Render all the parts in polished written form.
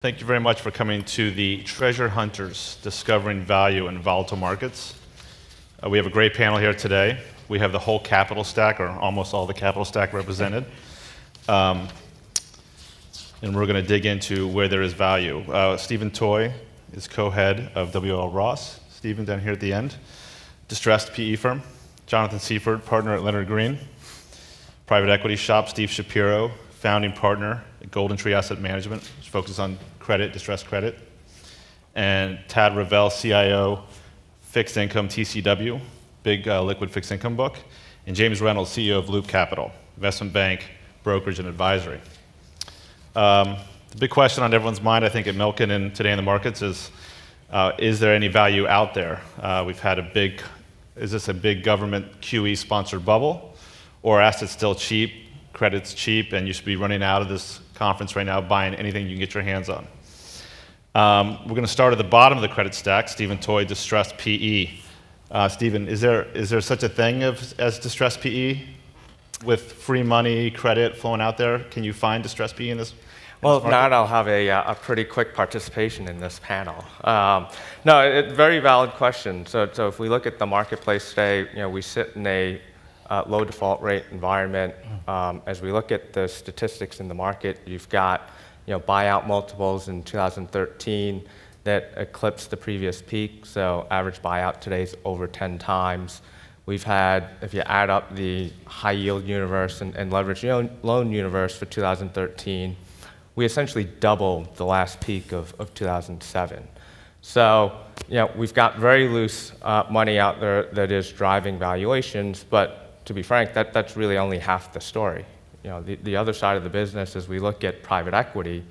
Thank you very much for coming to the Treasure Hunters Discovering Value in Volatile Markets. We have a great panel here today. We have the whole capital stack, or almost all the capital stack represented. And we're going to dig into where there is value. Stephen Toy is co-head of WL Ross. Stephen down here at the end. Distressed PE firm. Jonathan Seifert, partner at Leonard Green. Private equity shop, Steve Shapiro, founding partner at Golden Tree Asset Management, which focuses on credit, distressed credit. And Tad Ravel, CIO, fixed income TCW, big liquid fixed income book. And James Reynolds, CEO of Loop Capital, investment bank, brokerage, and advisory. The big question on everyone's mind, I think, at Milken and today in the markets is there any value out there? We've had is this a big government QE-sponsored bubble? Or assets still cheap, credit's cheap, and you should be running out of this conference right now buying anything you can get your hands on. We're going to start at the bottom of the credit stack, Stephen Toy, distressed PE. Stephen, is there such a thing as distressed PE? With free money, credit flowing out there, can you find distressed PE in this? Well, if not, I'll have a pretty quick participation in this panel. Very valid question. So if we look at the marketplace today, we sit in a low default rate environment. As we look at the statistics in the market, you've got buyout multiples in 2013 that eclipsed the previous peak. So average buyout today is over 10 times. We've had, if you add up the high yield universe and leveraged loan universe for 2013, we essentially doubled the last peak of 2007. So we've got very loose money out there that is driving valuations, but to be frank, that's really only half the story. The other side of the business, as we look at private equity,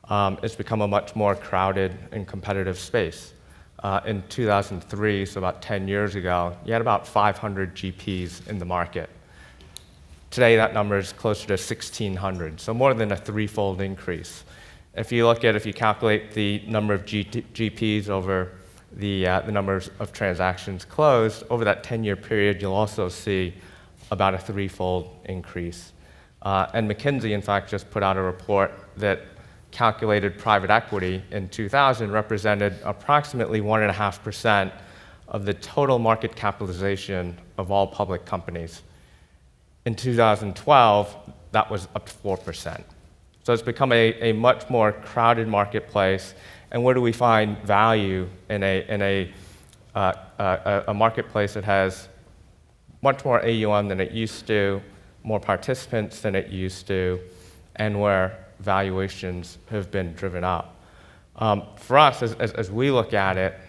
it's become a much more crowded and competitive space. In 2003, so about 10 years ago, you had about 500 GPs in the market. Today, that number is closer to 1,600, so more than a threefold increase. If you calculate the number of GPs over the numbers of transactions closed, over that 10-year period, you'll also see about a threefold increase. And McKinsey, in fact, just put out a report that calculated private equity in 2000 represented approximately 1.5% of the total market capitalization of all public companies. In 2012, that was up to 4%. So it's become a much more crowded marketplace. And where do we find value in a marketplace that has much more AUM than it used to, more participants than it used to, and where valuations have been driven up? For us, as we look at it,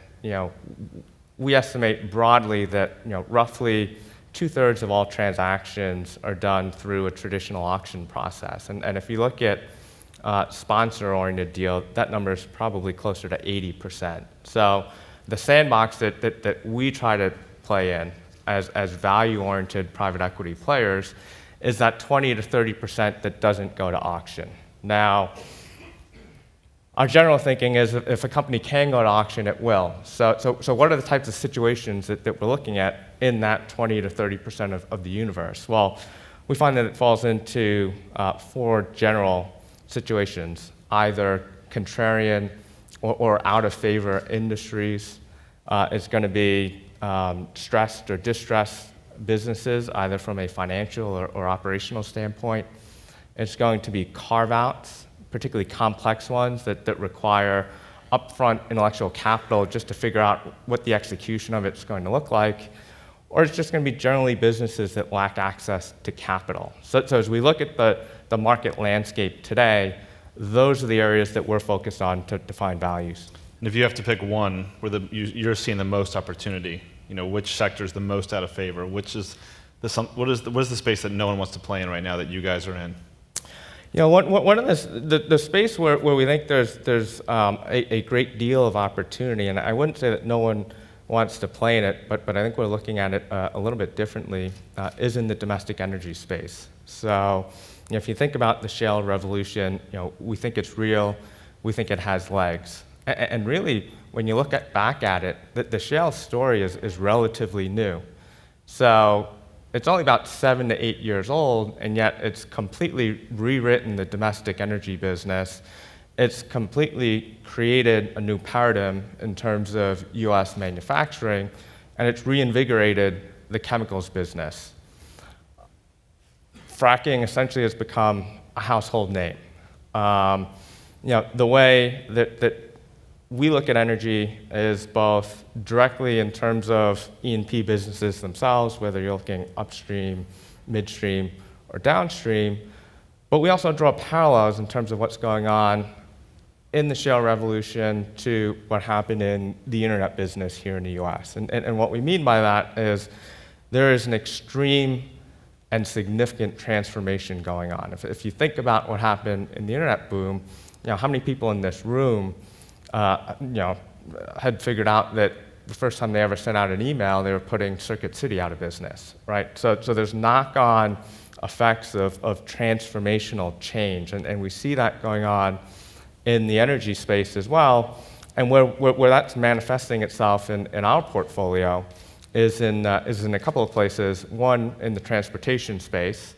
we estimate broadly that roughly 2/3 of all transactions are done through a traditional auction process. And if you look at sponsor-oriented deal, that number is probably closer to 80%. So the sandbox that we try to play in as value-oriented private equity players is that 20 to 30% that doesn't go to auction. Now, our general thinking is if a company can go to auction, it will. So what are the types of situations that we're looking at in that 20 to 30% of the universe? Well, we find that it falls into 4 general situations, either contrarian or out-of-favor industries. It's going to be stressed or distressed businesses, either from a financial or operational standpoint. It's going to be carve-outs, particularly complex ones that require upfront intellectual capital just to figure out what the execution of it's going to look like. Or it's just going to be generally businesses that lack access to capital. So as we look at the market landscape today, those are the areas that we're focused on to find values. And if you have to pick one where you're seeing the most opportunity, which sector is the most out of favor? What is the space that no one wants to play in right now that you guys are in? One of the space where we think there's a great deal of opportunity, and I wouldn't say that no one wants to play in it, but I think we're looking at it a little bit differently, is in the domestic energy space. So if you think about the shale revolution, we think it's real, we think it has legs. And really, when you look back at it, the shale story is relatively new. So it's only about 7 to 8 years old, and yet it's completely rewritten the domestic energy business it's completely created a new paradigm in terms of US manufacturing, and it's reinvigorated the chemicals business. Fracking essentially has become a household name. The way that we look at energy is both directly in terms of E&P businesses themselves, whether you're looking upstream, midstream, or downstream, but we also draw parallels in terms of what's going on in the shale revolution to what happened in the internet business here in the US. And what we mean by that is there is an extreme and significant transformation going on. If you think about what happened in the internet boom, how many people in this room had figured out that the first time they ever sent out an email, they were putting Circuit City out of business, right? So there's knock-on effects of transformational change, and we see that going on in the energy space as well. And where that's manifesting itself in our portfolio is in a couple of places. One, in the transportation space.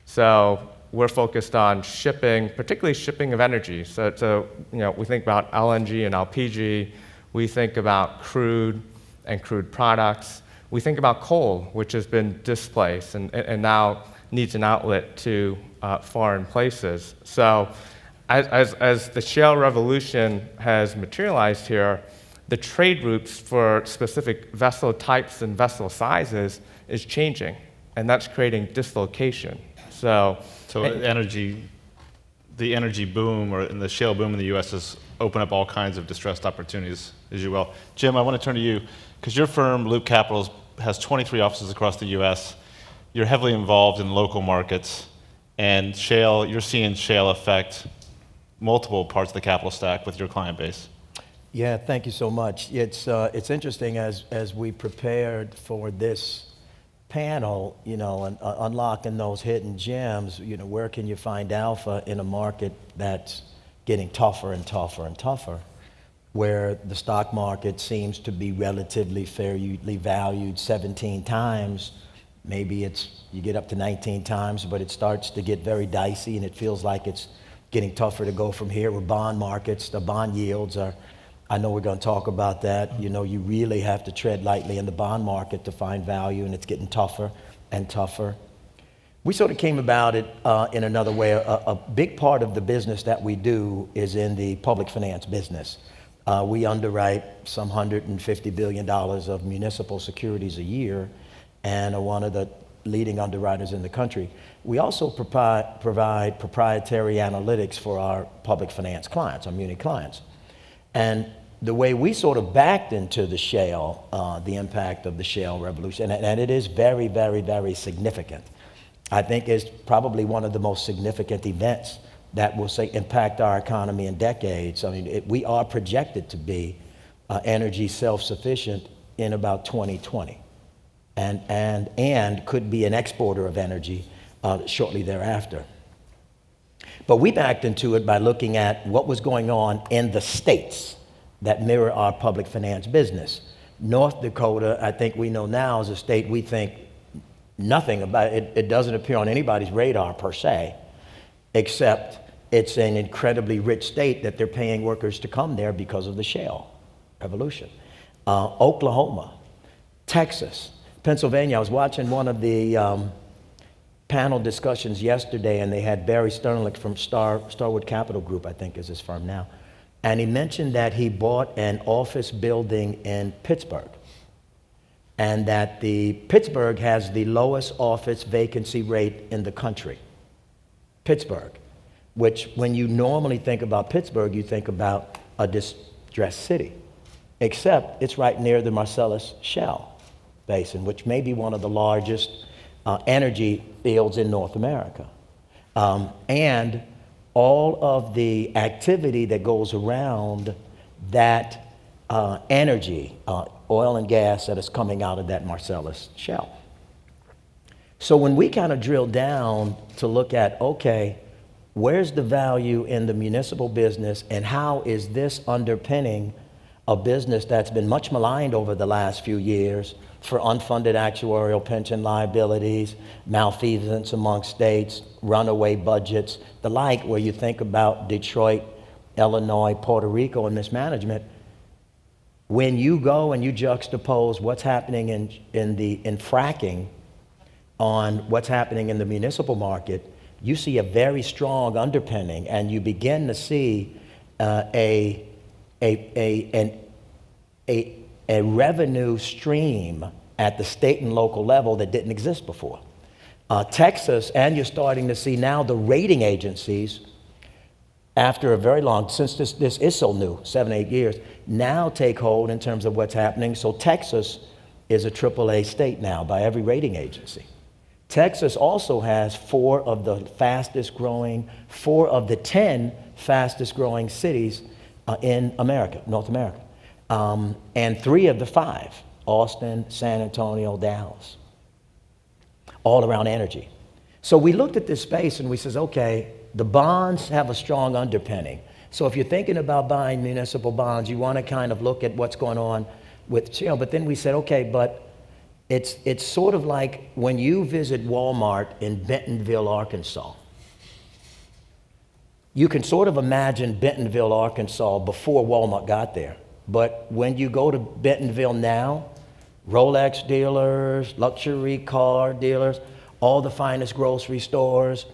So we're focused on shipping, particularly shipping of energy. So we think about LNG and LPG. We think about crude and crude products. We think about coal, which has been displaced and now needs an outlet to foreign places. So as the shale revolution has materialized here, the trade routes for specific vessel types and vessel sizes is changing, and that's creating dislocation. So the energy boom or the shale boom in the U.S. has opened up all kinds of distressed opportunities, as you will. Jim, I want to turn to you, because your firm, Loop Capital, has 23 offices across the U.S. You're heavily involved in local markets, and shale, you're seeing shale affect multiple parts of the capital stack with your client base. Yeah, thank you so much. It's interesting as we prepared for this panel, and unlocking those hidden gems, where can you find alpha in a market that's getting tougher and tougher and tougher, where the stock market seems to be relatively fairly valued 17 times. Maybe you get up to 19 times, but it starts to get very dicey, and it feels like it's getting tougher to go from here. With bond markets, the bond yields are, I know we're going to talk about that. You really have to tread lightly in the bond market to find value, and it's getting tougher and tougher. We sort of came about it in another way. A big part of the business that we do is in the public finance business. We underwrite some $150 billion of municipal securities a year, and are one of the leading underwriters in the country. We also provide proprietary analytics for our public finance clients, our muni clients. And the way we sort of backed into the shale, the impact of the shale revolution, and it is very, very, very significant. I think it's probably one of the most significant events that will impact our economy in decades. I mean, we are projected to be energy self-sufficient in about 2020. And could be an exporter of energy shortly thereafter. But we backed into it by looking at what was going on in the states that mirror our public finance business. North Dakota, I think we know now, is a state we think nothing about. It doesn't appear on anybody's radar per se, except it's an incredibly rich state that they're paying workers to come there because of the shale revolution. Oklahoma, Texas, Pennsylvania. I was watching one of the panel discussions yesterday, and they had Barry Sternlicht from Starwood Capital Group, I think is his firm now. And he mentioned that he bought an office building in Pittsburgh, and that Pittsburgh has the lowest office vacancy rate in the country. Pittsburgh, which when you normally think about Pittsburgh, you think about a distressed city, except it's right near the Marcellus Shale Basin, which may be one of the largest energy fields in North America. And all of the activity that goes around that energy, oil and gas that is coming out of that Marcellus Shale. So when we kind of drill down to look at, okay, where's the value in the municipal business, and how is this underpinning a business that's been much maligned over the last few years for unfunded actuarial pension liabilities, malfeasance among states, runaway budgets, the like, where you think about Detroit Illinois, Puerto Rico, and mismanagement. When you go and you juxtapose what's happening in fracking on what's happening in the municipal market, you see a very strong underpinning, and you begin to see a revenue stream at the state and local level that didn't exist before. Texas, and you're starting to see now the rating agencies, after a very long, since this is so new, 7, 8 years, now take hold in terms of what's happening. So Texas is a AAA state now by every rating agency. Texas also has 4 of the 10 fastest growing cities in America, North America. And 3 of the 5, Austin, San Antonio, Dallas, all around energy. So we looked at this space and we says, okay, the bonds have a strong underpinning. So if you're thinking about buying municipal bonds, you want to kind of look at what's going on with, but then we said, okay, but it's sort of like when you visit Walmart in Bentonville, Arkansas. You can sort of imagine Bentonville, Arkansas before Walmart got there. But when you go to Bentonville now, Rolex dealers, luxury car dealers, all the finest grocery stores,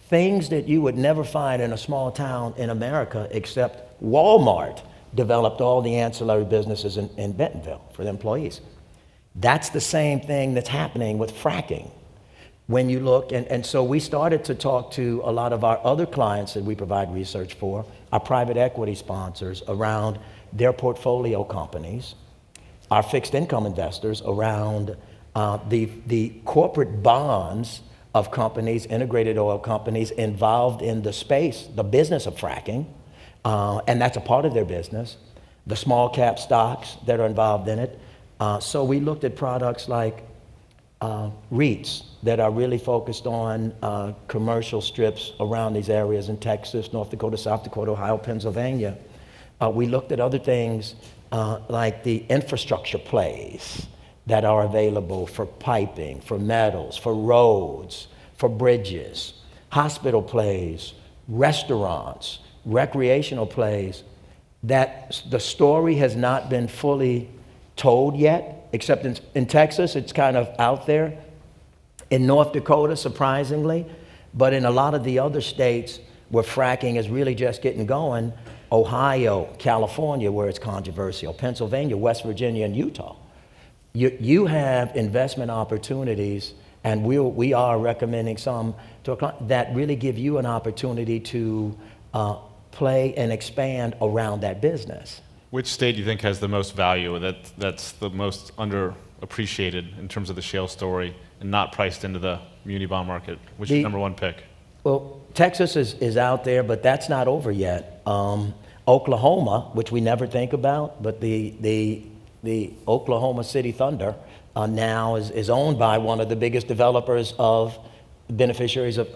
things that you would never find in a small town in America, except Walmart developed all the ancillary businesses in Bentonville for the employees. That's the same thing that's happening with fracking. When you look, and so we started to talk to a lot of our other clients that we provide research for, our private equity sponsors, around their portfolio companies, our fixed income investors around the corporate bonds of companies, integrated oil companies involved in the space, the business of fracking, and that's a part of their business, the small cap stocks that are involved in it. So we looked at products like REITs that are really focused on commercial strips around these areas in Texas, North Dakota, South Dakota, Ohio, Pennsylvania. We looked at other things like the infrastructure plays that are available for piping, for metals, for roads, for bridges, hospital plays, restaurants, recreational plays, that the story has not been fully told yet, except in Texas, it's kind of out there. In North Dakota, surprisingly, but in a lot of the other states where fracking is really just getting going, Ohio, California, where it's controversial, Pennsylvania, West Virginia, and Utah, you have investment opportunities, and we are recommending some to a client that really give you an opportunity to play and expand around that business. Which state do you think has the most value, that's the most underappreciated in terms of the shale story and not priced into the muni bond market? Which is number one pick? Well, Texas is out there, but that's not over yet. Oklahoma, which we never think about, but the Oklahoma City Thunder now is owned by one of the biggest developers of beneficiaries of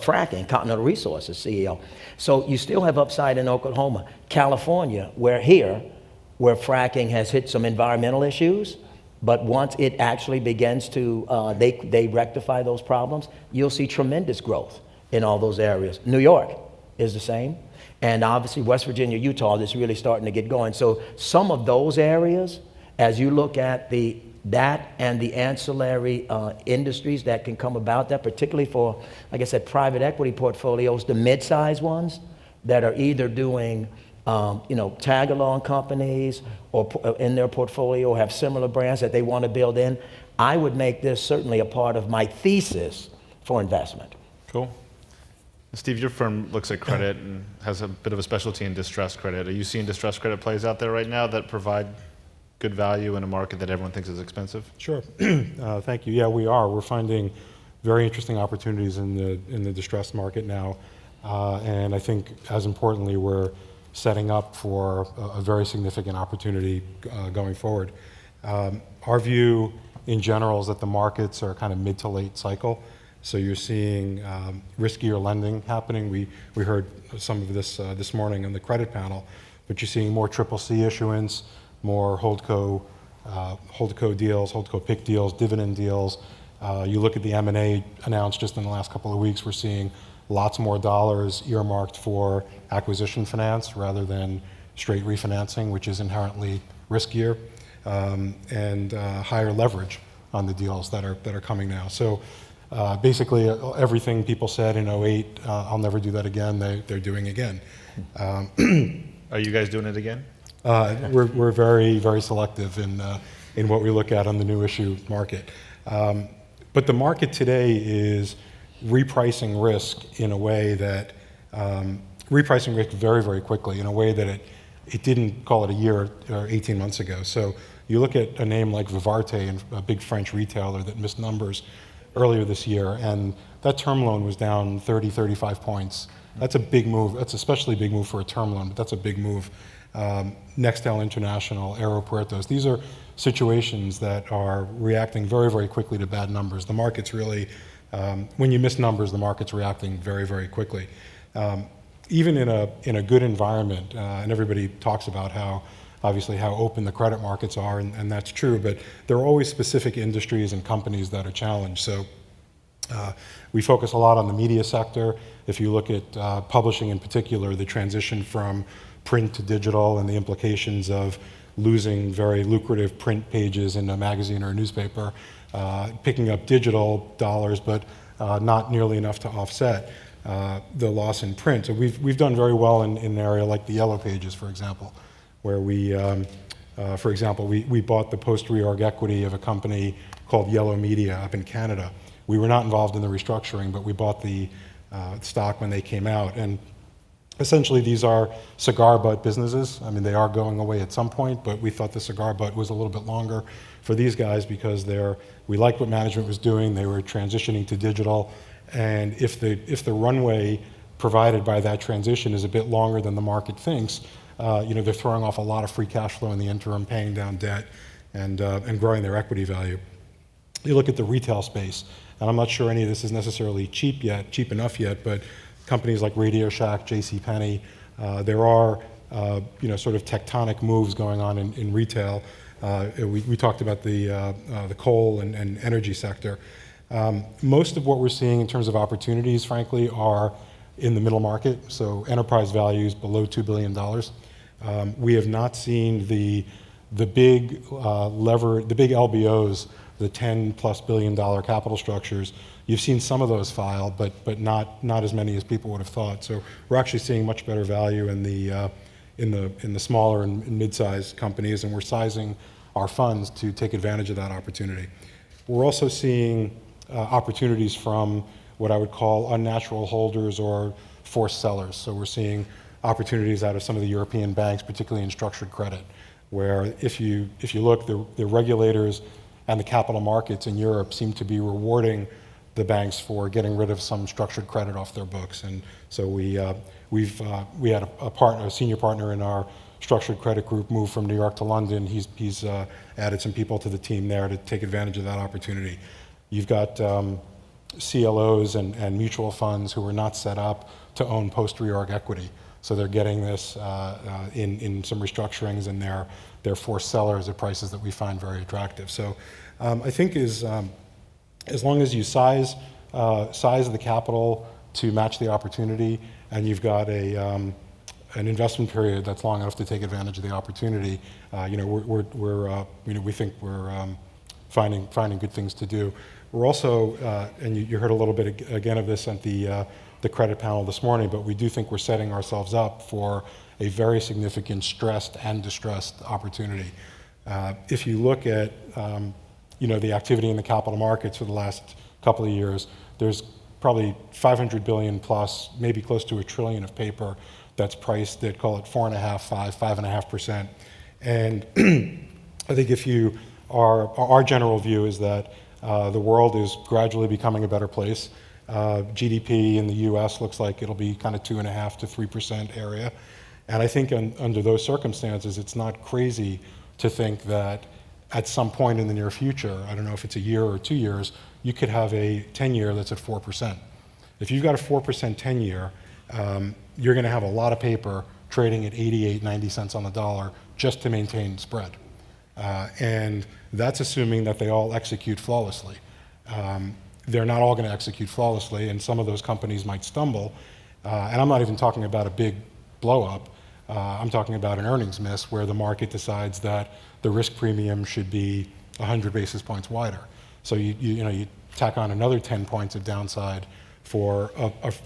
fracking, Continental Resources CEO. So you still have upside in Oklahoma. California, where fracking has hit some environmental issues, but once it actually begins to, they rectify those problems, you'll see tremendous growth in all those areas. New York is the same. And obviously West Virginia, Utah is really starting to get going. So some of those areas, as you look at that and the ancillary industries that can come about that, particularly for, like I said, private equity portfolios, the mid-sized ones that are either doing tag-along companies or in their portfolio have similar brands that they want to build in, I would make this certainly a part of my thesis for investment. Cool. Steve, your firm looks at credit and has a bit of a specialty in distressed credit. Are you seeing distressed credit plays out there right now that provide good value in a market that everyone thinks is expensive? Sure. Thank you. Yeah, we are. We're finding very interesting opportunities in the distressed market now. And I think, as importantly, we're setting up for a very significant opportunity going forward. Our view in general is that the markets are kind of mid to late cycle. So you're seeing riskier lending happening. We heard some of this this morning on the credit panel, but you're seeing more CCC issuance, more holdco deals, holdco PIK deals, dividend deals. You look at the M&A announced just in the last couple of weeks, we're seeing lots more dollars earmarked for acquisition finance rather than straight refinancing, which is inherently riskier, and higher leverage on the deals that are coming now. So basically, everything people said in '08, I'll never do that again, they're doing again. Are you guys doing it again? We're very, very selective in what we look at on the new issue market. But the market today is repricing risk in a way that, repricing risk very, very quickly in a way that it didn't, call it a year or 18 months ago. So you look at a name like Vivarte, a big French retailer that missed numbers earlier this year, and that term loan was down 30, 35 points. That's a big move. That's especially a big move for a term loan, but that's a big move. Nextel International, Aeropuertos, these are situations that are reacting very, very quickly to bad numbers. The market's really, when you miss numbers, the market's reacting very, very quickly. Even in a good environment, and everybody talks about how, obviously, how open the credit markets are, and that's true, but there are always specific industries and companies that are challenged. So we focus a lot on the media sector. If you look at publishing in particular, the transition from print to digital and the implications of losing very lucrative print pages in a magazine or a newspaper, picking up digital dollars, but not nearly enough to offset the loss in print. So we've done very well in an area like the Yellow Pages, for example, where we bought the post-reorg equity of a company called Yellow Media up in Canada. We were not involved in the restructuring, but we bought the stock when they came out. And essentially, these are cigar butt businesses. I mean, they are going away at some point, but we thought the cigar butt was a little bit longer for these guys because we liked what management was doing. They were transitioning to digital. And if the runway provided by that transition is a bit longer than the market thinks, they're throwing off a lot of free cash flow in the interim, paying down debt, and growing their equity value. You look at the retail space, and I'm not sure any of this is necessarily cheap enough yet, but companies like Radio Shack, JCPenney, there are sort of tectonic moves going on in retail. We talked about the coal and energy sector. Most of what we're seeing in terms of opportunities, frankly, are in the middle market, so enterprise values below $2 billion. We have not seen the big LBOs, the $10+ billion capital structures. You've seen some of those file, but not as many as people would have thought. So we're actually seeing much better value in the smaller and mid-sized companies, and we're sizing our funds to take advantage of that opportunity. We're also seeing opportunities from what I would call unnatural holders or forced sellers. So we're seeing opportunities out of some of the European banks, particularly in structured credit, where if you look, the regulators and the capital markets in Europe seem to be rewarding the banks for getting rid of some structured credit off their books. And so we had a senior partner in our structured credit group move from New York to London. He's added some people to the team there to take advantage of that opportunity. You've got CLOs and mutual funds who are not set up to own post-reorg equity. So they're getting this in some restructurings, and they're forced sellers at prices that we find very attractive. So I think as long as you size the capital to match the opportunity, and you've got an investment period that's long enough to take advantage of the opportunity, we think we're finding good things to do. We're also, and you heard a little bit again of this at the credit panel this morning, but we do think we're setting ourselves up for a very significant stressed and distressed opportunity. If you look at the activity in the capital markets for the last couple of years, there's probably 500 billion plus, maybe close to $1 trillion of paper that's priced at, call it 4.5%, 5.5%. And I think our general view is that the world is gradually becoming a better place. GDP in the US looks like it'll be kind of 2.5% to 3% area. And I think under those circumstances, it's not crazy to think that at some point in the near future, I don't know if it's a year or 2 years, you could have a 10-year that's at 4%. If you've got a 4% 10-year, you're going to have a lot of paper trading at 88, 90 cents on the dollar just to maintain spread. And that's assuming that they all execute flawlessly. they're not all going to execute flawlessly, and some of those companies might stumble. And I'm not even talking about a big blow up. I'm talking about an earnings miss where the market decides that the risk premium should be 100 basis points wider. So you tack on another 10 points of downside for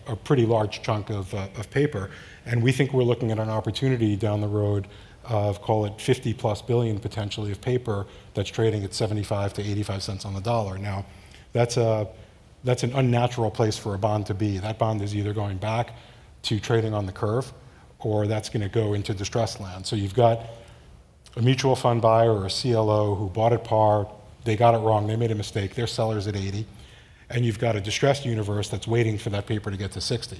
a pretty large chunk of paper. And we think we're looking at an opportunity down the road of, call it 50 plus billion potentially of paper that's trading at 75 to 85 cents on the dollar. Now, that's an unnatural place for a bond to be. That bond is either going back to trading on the curve, or that's going to go into distress land. So you've got a mutual fund buyer or a CLO who bought at par, they got it wrong, they made a mistake, they're sellers at 80, and you've got a distressed universe that's waiting for that paper to get to 60.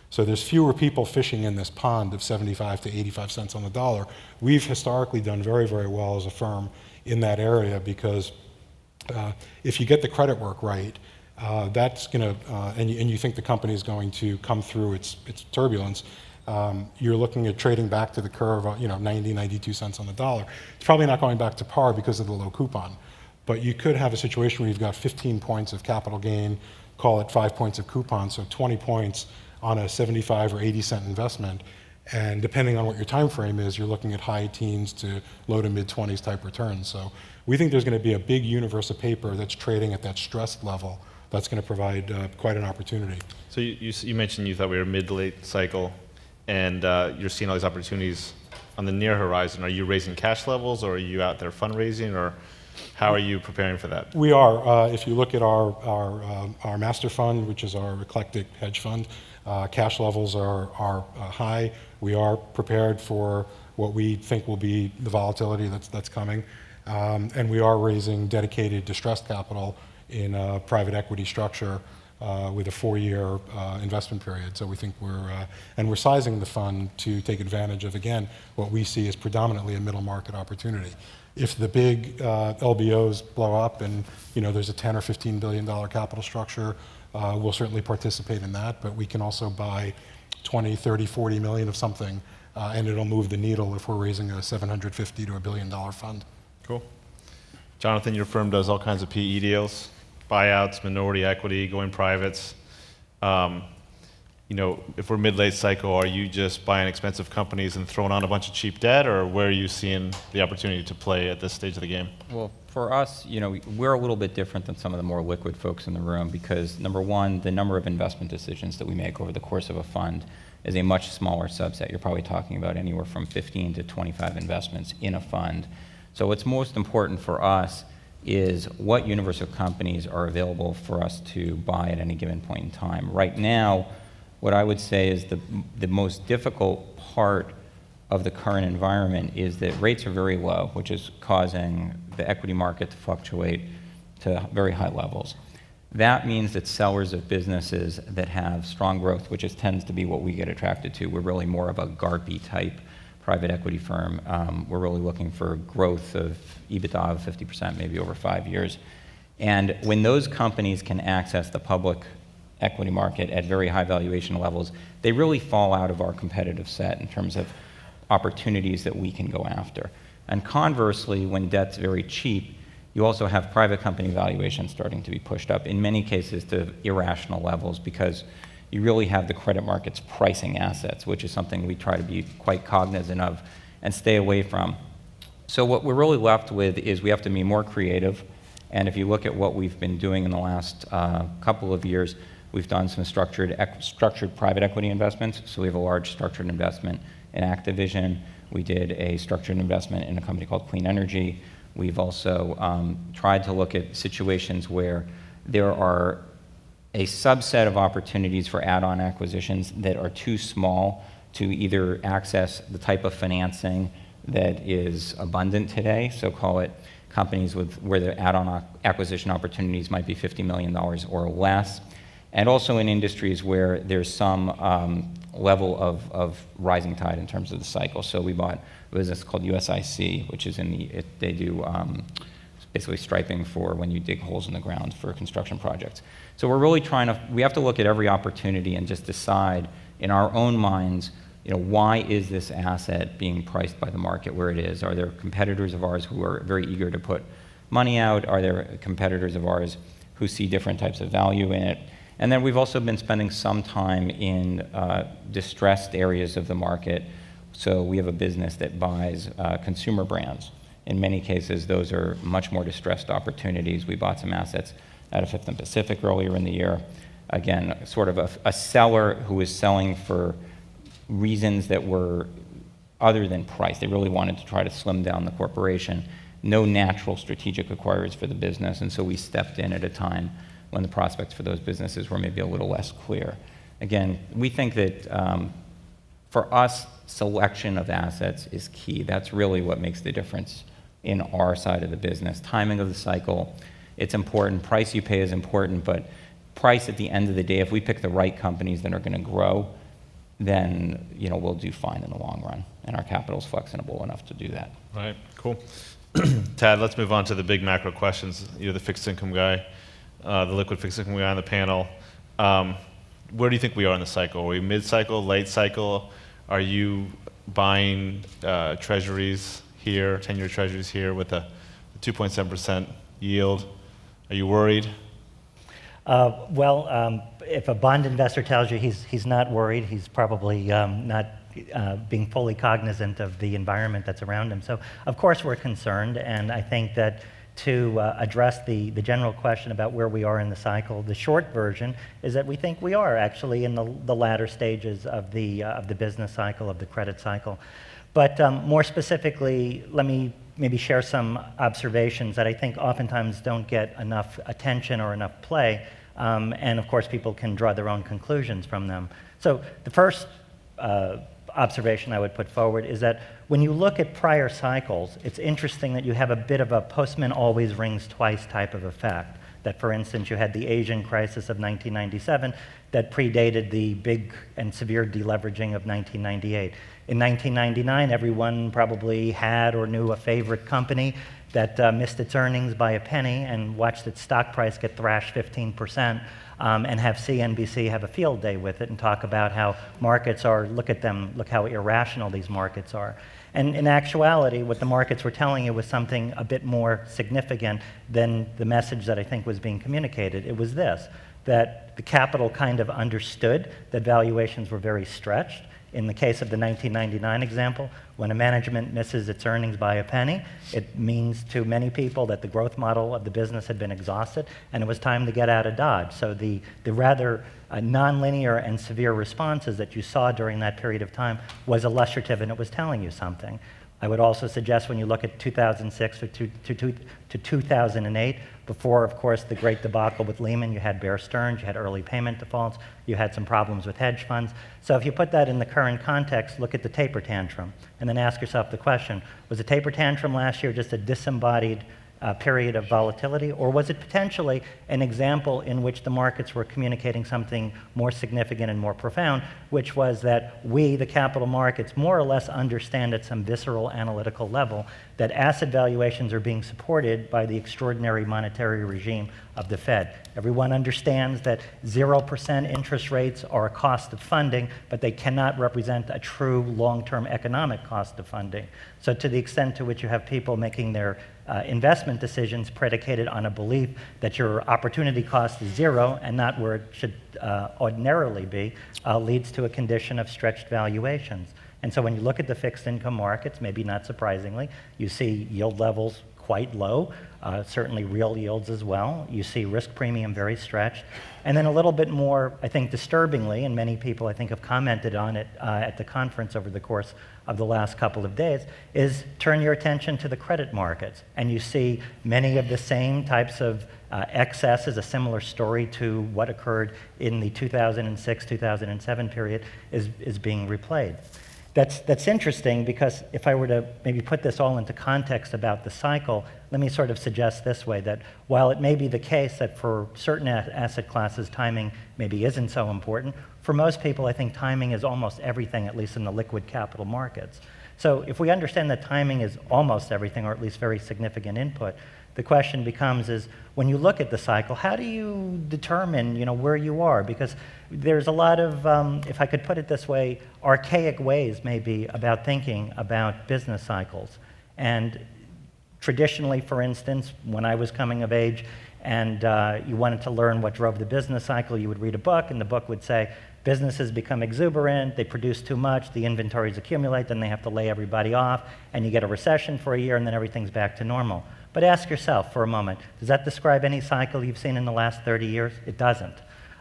So there's fewer people fishing in this pond of 75 to 85 cents on the dollar. We've historically done very, very well as a firm in that area because if you get the credit work right, that's going to, and you think the company is going to come through its turbulence, you're looking at trading back to the curve, 90, 92 cents on the dollar. It's probably not going back to par because of the low coupon. But you could have a situation where you've got 15 points of capital gain, call it 5 points of coupon, so 20 points on a 75 or 80 cent investment. And depending on what your time frame is, you're looking at high teens to low to mid 20s type returns. So we think there's going to be a big universe of paper that's trading at that stressed level that's going to provide quite an opportunity. So you mentioned you thought we were mid to late cycle, and you're seeing all these opportunities on the near horizon. Are you raising cash levels, or are you out there fundraising, or how are you preparing for that? We are. If you look at our master fund, which is our eclectic hedge fund, cash levels are high. We are prepared for what we think will be the volatility that's coming. And we are raising dedicated distressed capital in a private equity structure with a 4-year investment period. So we think we're sizing the fund to take advantage of, again, what we see as predominantly a middle market opportunity. If the big LBOs blow up and there's a 10 or $15 billion capital structure, we'll certainly participate in that, but we can also buy 20, 30, 40 million of something, and it'll move the needle if we're raising a $750 to $1 billion fund. Cool. Jonathan, your firm does all kinds of PE deals, buyouts, minority equity, going privates. If we're mid-late cycle, are you just buying expensive companies and throwing on a bunch of cheap debt, or where are you seeing the opportunity to play at this stage of the game? Well, for us, we're a little bit different than some of the more liquid folks in the room because, number one, the number of investment decisions that we make over the course of a fund is a much smaller subset. You're probably talking about anywhere from 15 to 25 investments in a fund. So what's most important for us is what universe of companies are available for us to buy at any given point in time. Right now, what I would say is the most difficult part of the current environment is that rates are very low, which is causing the equity market to fluctuate to very high levels. That means that sellers of businesses that have strong growth, which tends to be what we get attracted to, we're really more of a GARPy type private equity firm. We're really looking for growth of EBITDA of 50%, maybe over 5 years. And when those companies can access the public equity market at very high valuation levels, they really fall out of our competitive set in terms of opportunities that we can go after. And conversely, when debt's very cheap, you also have private company valuations starting to be pushed up, in many cases to irrational levels, because you really have the credit markets pricing assets, which is something we try to be quite cognizant of and stay away from. So what we're really left with is we have to be more creative. And if you look at what we've been doing in the last couple of years, we've done some structured private equity investments. So we have a large structured investment in Activision. We did a structured investment in a company called Clean Energy. We've also tried to look at situations where there are a subset of opportunities for add-on acquisitions that are too small to either access the type of financing that is abundant today. So call it companies where the add-on acquisition opportunities might be $50 million or less. And also in industries where there's some level of rising tide in terms of the cycle. So we bought a business called USIC, which is they do basically striping for when you dig holes in the ground for construction projects. So we're really we have to look at every opportunity and just decide in our own minds, why is this asset being priced by the market where it is? Are there competitors of ours who are very eager to put money out? Are there competitors of ours who see different types of value in it. And then we've also been spending some time in distressed areas of the market. So we have a business that buys consumer brands. In many cases, those are much more distressed opportunities. We bought some assets out of Fifth and Pacific earlier in the year. Again, sort of a seller who was selling for reasons that were other than price. They really wanted to try to slim down the corporation. No natural strategic acquirers for the business, and so we stepped in at a time when the prospects for those businesses were maybe a little less clear. Again, we think that for us, selection of assets is key. That's really what makes the difference in our side of the business. Timing of the cycle, it's important. Price you pay is important, but price at the end of the day, if we pick the right companies that are going to grow, then we'll do fine in the long run, and our capital's flexible enough to do that. Right, cool. Tad, let's move on to the big macro questions. You're the fixed income guy, the liquid fixed income guy on the panel. Where do you think we are in the cycle? Are we mid-cycle, late cycle? Are you buying treasuries here, 10-year treasuries here with a 2.7% yield? Are you worried? If a bond investor tells you he's not worried, he's probably not being fully cognizant of the environment that's around him. So, of course, we're concerned, and I think that to address the general question about where we are in the cycle, the short version is that we think we are actually in the latter stages of the business cycle, of the credit cycle. But more specifically, let me maybe share some observations that I think oftentimes don't get enough attention or enough play, and of course people can draw their own conclusions from them. So the first observation I would put forward is that when you look at prior cycles, it's interesting that you have a bit of a postman always rings twice type of effect. That, for instance, you had the Asian crisis of 1997 that predated the big and severe deleveraging of 1998. In 1999, everyone probably had or knew a favorite company that missed its earnings by a penny and watched its stock price get thrashed 15%. And have CNBC have a field day with it and talk about how markets are, look at them, look how irrational these markets are. And in actuality, what the markets were telling you was something a bit more significant than the message that I think was being communicated. It was this, that the capital kind of understood that valuations were very stretched. In the case of the 1999 example, when a management misses its earnings by a penny, it means to many people that the growth model of the business had been exhausted and it was time to get out of Dodge. So the rather nonlinear and severe responses that you saw during that period of time was illustrative and it was telling you something. I would also suggest when you look at 2006 to 2008, before, of course, the great debacle with Lehman, you had Bear Stearns, you had early payment defaults, you had some problems with hedge funds. So if you put that in the current context, look at the taper tantrum, and then ask yourself the question, was the taper tantrum last year just a disembodied period of volatility, or was it potentially an example in which the markets were communicating something more significant and more profound, which was that we, the capital markets, more or less understand at some visceral analytical level that asset valuations are being supported by the extraordinary monetary regime of the Fed. Everyone understands that 0% interest rates are a cost of funding, but they cannot represent a true long-term economic cost of funding. So to the extent to which you have people making their investment decisions predicated on a belief that your opportunity cost is zero and not where it should ordinarily be, leads to a condition of stretched valuations. And so when you look at the fixed income markets, maybe not surprisingly, you see yield levels quite low, certainly real yields as well. You see risk premium very stretched. And then a little bit more, I think disturbingly, and many people I think have commented on it at the conference over the course of the last couple of days, is turn your attention to the credit markets. And you see many of the same types of excesses, a similar story to what occurred in the 2006-2007 period is being replayed. That's interesting because if I were to maybe put this all into context about the cycle, let me sort of suggest this way, that while it may be the case that for certain asset classes timing maybe isn't so important, for most people I think timing is almost everything, at least in the liquid capital markets. So if we understand that timing is almost everything, or at least very significant input, the question becomes is, when you look at the cycle, how do you determine, where you are? Because there's a lot of, if I could put it this way, archaic ways maybe about thinking about business cycles. And Traditionally, for instance, when I was coming of age and you wanted to learn what drove the business cycle, you would read a book, and the book would say, businesses become exuberant, they produce too much, the inventories accumulate, then they have to lay everybody off, and you get a recession for a year, and then everything's back to normal. But ask yourself for a moment, does that describe any cycle you've seen in the last 30 years? It doesn't.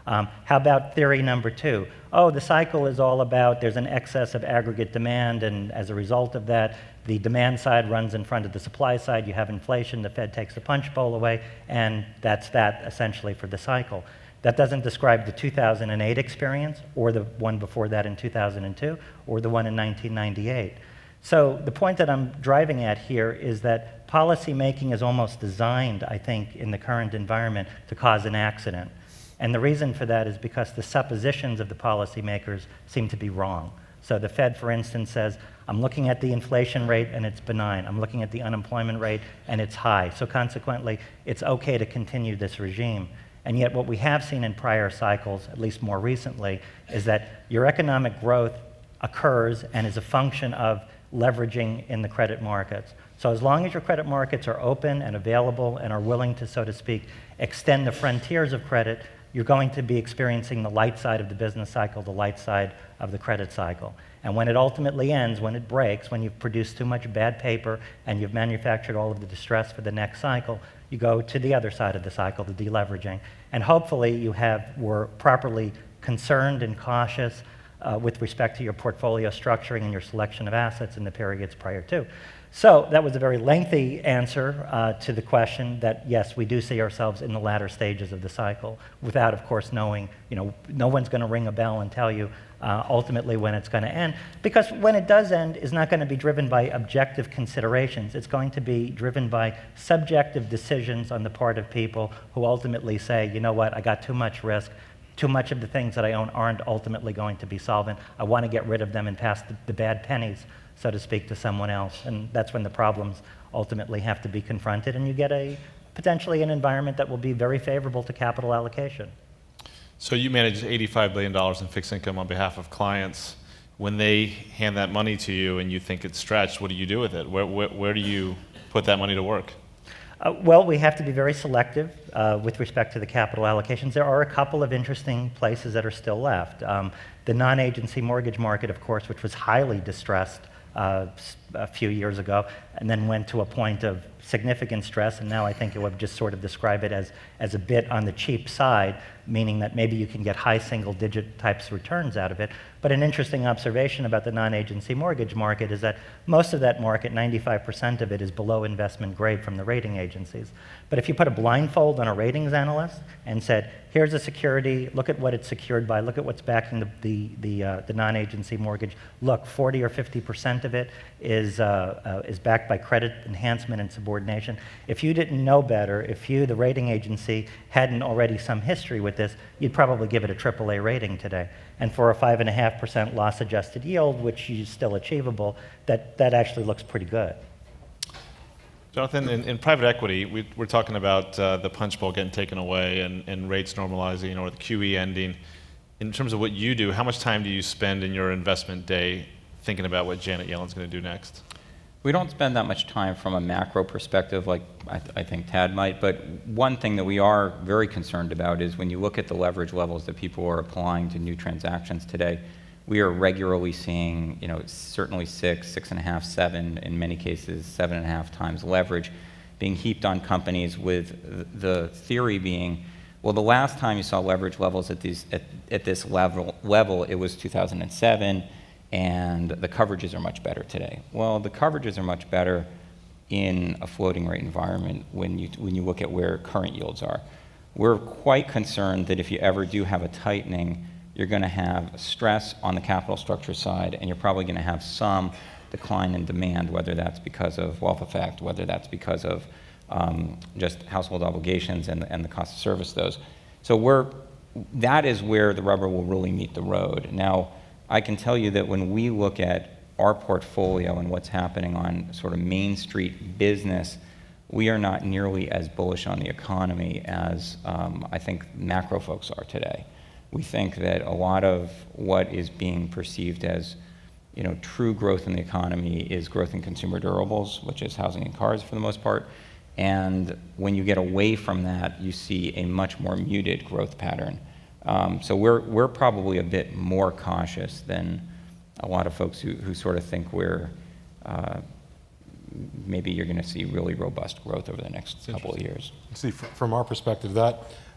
How about theory number 2? Oh, the cycle is all about there's an excess of aggregate demand, and as a result of that, the demand side runs in front of the supply side. You have inflation, the Fed takes the punch bowl away, and that's that essentially for the cycle. That doesn't describe the 2008 experience, or the one before that in 2002, or the one in 1998. So the point that I'm driving at here is that policy making is almost designed, I think, in the current environment to cause an accident. And the reason for that is because the suppositions of the policymakers seem to be wrong. So the Fed, for instance, says, I'm looking at the inflation rate and it's benign. I'm looking at the unemployment rate and it's high. So consequently, it's okay to continue this regime. And yet what we have seen in prior cycles, at least more recently, is that your economic growth occurs and is a function of leveraging in the credit markets. So as long as your credit markets are open and available and are willing to, so to speak, extend the frontiers of credit, you're going to be experiencing the light side of the business cycle, the light side of the credit cycle. And when it ultimately ends, when it breaks, when you've produced too much bad paper and you've manufactured all of the distress for the next cycle, you go to the other side of the cycle, the deleveraging. And hopefully you were properly concerned and cautious with respect to your portfolio structuring and your selection of assets in the periods prior to. So that was a very lengthy answer to the question that, yes, we do see ourselves in the latter stages of the cycle without, of course, knowing, no one's going to ring a bell and tell you ultimately when it's going to end. Because when it does end, it's not going to be driven by objective considerations. It's going to be driven by subjective decisions on the part of people who ultimately say, you know what, I got too much risk. Too much of the things that I own aren't ultimately going to be solvent. I want to get rid of them and pass the bad pennies, so to speak, to someone else. And that's when the problems ultimately have to be confronted, and you get potentially an environment that will be very favorable to capital allocation. So you manage $85 billion in fixed income on behalf of clients. When they hand that money to you and you think it's stretched, what do you do with it? Where do you put that money to work? Well, we have to be very selective with respect to the capital allocations. There are a couple of interesting places that are still left. The non-agency mortgage market, of course, which was highly distressed a few years ago, and then went to a point of significant stress, and now I think it would just sort of describe it as a bit on the cheap side, meaning that maybe you can get high single-digit types returns out of it. But an interesting observation about the non-agency mortgage market is that most of that market, 95% of it, is below investment grade from the rating agencies. But if you put a blindfold on a ratings analyst and said, here's a security, look at what it's secured by, look at what's backing the non-agency mortgage, look, 40 or 50% of it is backed by credit enhancement and subordination. If you didn't know better, if you, the rating agency, hadn't already some history with this, you'd probably give it a AAA rating today. And for a 5.5% loss-adjusted yield, which is still achievable, that actually looks pretty good. Jonathan, in private equity, we're talking about the punch bowl getting taken away and rates normalizing or the QE ending. In terms of what you do, how much time do you spend in your investment day thinking about what Janet Yellen's going to do next? We don't spend that much time from a macro perspective like I think Tad might, but one thing that we are very concerned about is when you look at the leverage levels that people are applying to new transactions today, we are regularly seeing, certainly 6.5, 7, in many cases 7.5 times leverage being heaped on companies, with the theory being, well, the last time you saw leverage levels at this level, it was 2007, and the coverages are much better today. Well, the coverages are much better in a floating rate environment when you look at where current yields are. We're quite concerned that if you ever do have a tightening, you're going to have stress on the capital structure side, and you're probably going to have some decline in demand, whether that's because of wealth effect, whether that's because of just household obligations and the cost to service those. So that is where the rubber will really meet the road. Now, I can tell you that when we look at our portfolio and what's happening on sort of Main Street business, we are not nearly as bullish on the economy as I think macro folks are today. We think that a lot of what is being perceived as true growth in the economy is growth in consumer durables, which is housing and cars for the most part. And when you get away from that, you see a much more muted growth pattern. So we're probably a bit more cautious than a lot of folks who sort of think maybe you're going to see really robust growth over the next couple of years. See, from our perspective,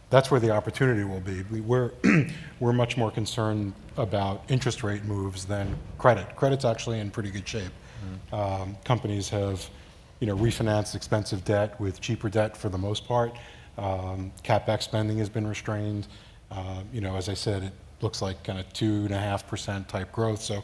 that's where the opportunity will be. We're much more concerned about interest rate moves than credit. Credit's actually in pretty good shape. Companies have refinanced expensive debt with cheaper debt for the most part. CapEx spending has been restrained. As I said, it looks like kind of 2.5% type growth. So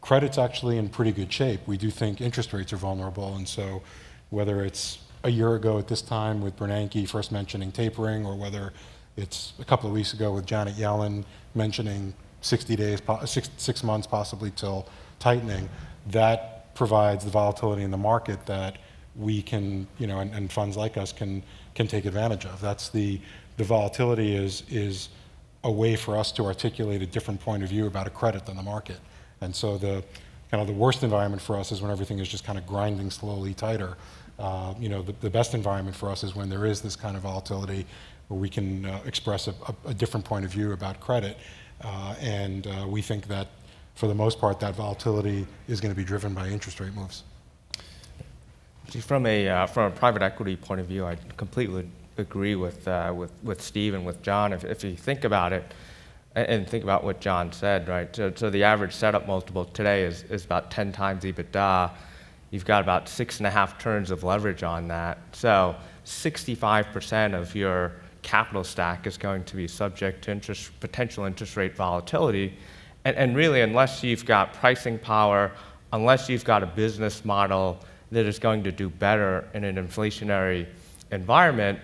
credit's actually in pretty good shape. We do think interest rates are vulnerable, and so whether it's a year ago at this time with Bernanke first mentioning tapering, or whether it's a couple of weeks ago with Janet Yellen mentioning 60 days, 6 months possibly till tightening, that provides the volatility in the market that we can, and funds like us can take advantage of. That's the volatility is a way for us to articulate a different point of view about a credit than the market. And so the worst environment for us is when everything is just kind of grinding slowly tighter. The best environment for us is when there is this kind of volatility where we can express a different point of view about credit. And we think that for the most part, that volatility is going to be driven by interest rate moves. From a private equity point of view, I completely agree with Steve and with John. If you think about it, and think about what John said, right? So the average setup multiple today is about 10 times EBITDA. You've got about 6.5 turns of leverage on that. So 65% of your capital stack is going to be subject to potential interest rate volatility. And really, unless you've got pricing power, unless you've got a business model that is going to do better in an inflationary environment,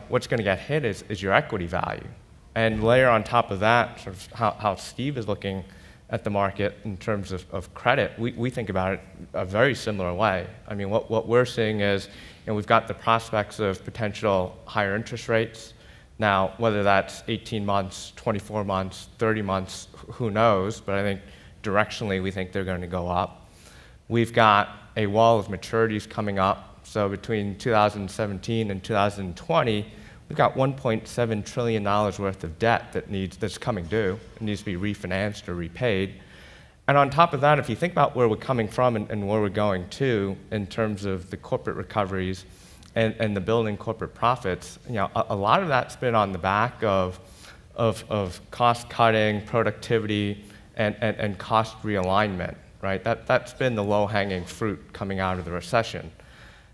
what's going to get hit is your equity value. And layer on top of that, sort of how Steve is looking at the market in terms of credit, we think about it a very similar way. I mean, what we're seeing is, we've got the prospects of potential higher interest rates. Now, whether that's 18 months, 24 months, 30 months, who knows? But I think directionally, we think they're going to go up. We've got a wall of maturities coming up. So between 2017 and 2020, we've got $1.7 trillion worth of debt that's coming due. It needs to be refinanced or repaid. And on top of that, if you think about where we're coming from and where we're going to in terms of the corporate recoveries and the building corporate profits, a lot of that's been on the back of cost cutting, productivity, and cost realignment, right? That's been the low-hanging fruit coming out of the recession.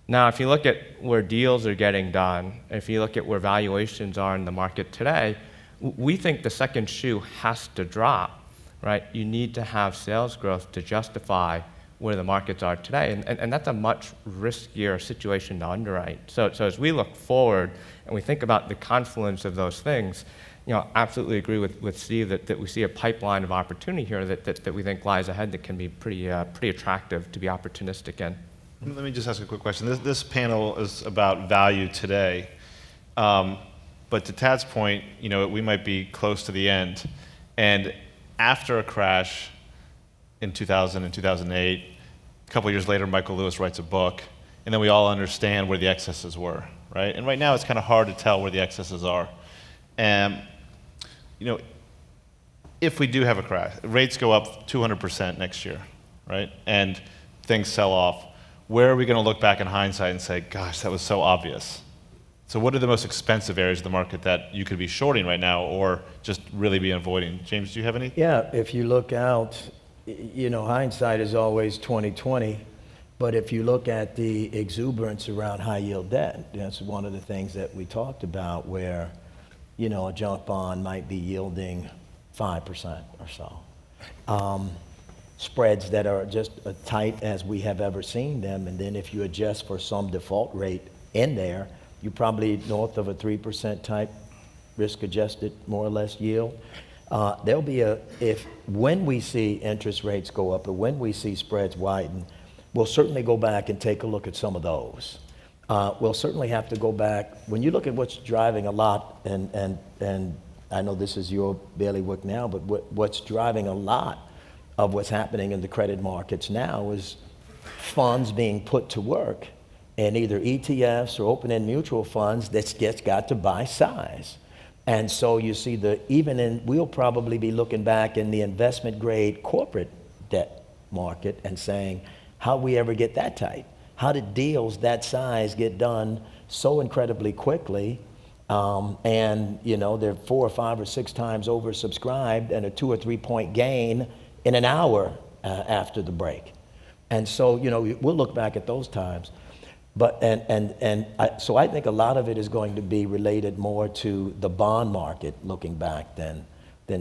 Now, if you look at where deals are getting done, if you look at where valuations are in the market today, we think the second shoe has to drop, right? You need to have sales growth to justify where the markets are today, and that's a much riskier situation to underwrite. So as we look forward and we think about the confluence of those things, absolutely agree with Steve that we see a pipeline of opportunity here that we think lies ahead that can be pretty attractive to be opportunistic in. Let me just ask a quick question. This panel is about value today. But to Tad's point, we might be close to the end. And after a crash in 2000 and 2008, a couple of years later, Michael Lewis writes a book, and then we all understand where the excesses were, right? And right now, it's kind of hard to tell where the excesses are. And, if we do have a crash, rates go up 200% next year, right? And things sell off. Where are we going to look back in hindsight and say, gosh, that was so obvious? So what are the most expensive areas of the market that you could be shorting right now or just really be avoiding? James, do you have any? Yeah, if you look out, hindsight is always 20/20. But if you look at the exuberance around high yield debt, that's one of the things that we talked about where, a junk bond might be yielding 5% or so. Spreads that are just as tight as we have ever seen them. And then if you adjust for some default rate in there, you're probably north of a 3% type risk-adjusted, more or less, yield. There'll be when we see interest rates go up or when we see spreads widen, we'll certainly go back and take a look at some of those. We'll certainly have to go back. When you look at what's driving a lot, and I know this is your bailiwick now, but what's driving a lot of what's happening in the credit markets now is funds being put to work in either ETFs or open-end mutual funds that's just got to buy size. And so you see we'll probably be looking back in the investment grade corporate debt market and saying, how we ever get that tight? How did deals that size get done so incredibly quickly? And they're 4 or 5 or 6 times oversubscribed and a 2 or 3 point gain in an hour after the break. And so, we'll look back at those times. But, so I think a lot of it is going to be related more to the bond market looking back than